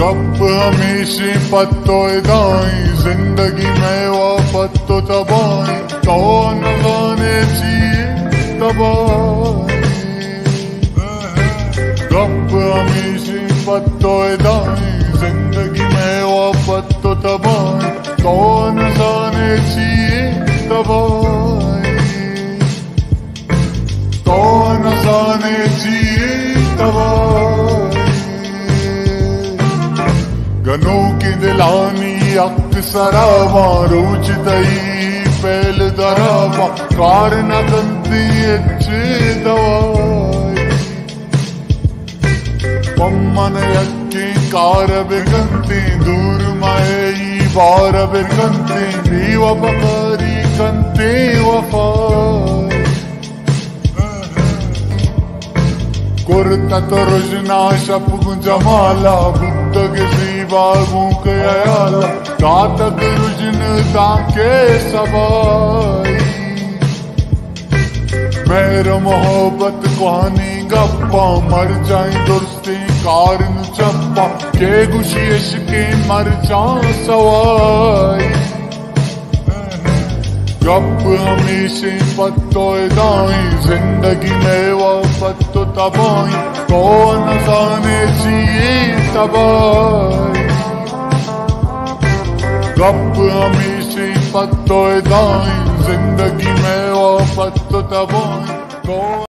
गप हमेशा पत्तो दाई जिंदगी में वो पत्तो तबाई कौन गाने चाहिए तबाई गप हमेशा पत्तो दाई जिंदगी में वो पत्तो तबाई कौन गाने चाहिए तबाई कौन गाने चाहिए तबाई गनों की दिलानी अक्सरावा रोज दई पहल दरावा कार न गंती अच्छे दवाई पम्मन यक्की कार बिगंती दूर माई बार बिगंती नीव बकरी कंती वफाई कुर्ता तो रुजना शप जमाला बुद्ध के बागों के अयाला कातक रुजन ताके सबाई मेरा मोहब्बत कहानी गप्पा मर जाए दोस्ती कारन चप्पा के गुशी इश्के मर जा सवाई गप हमेशा पत्तो दाई जिंदगी में वो पत्तो तबाई कौन जाने चाहिए तबाई गप हमेशा पत्तो दाई जिंदगी में वो पत्तो तबाई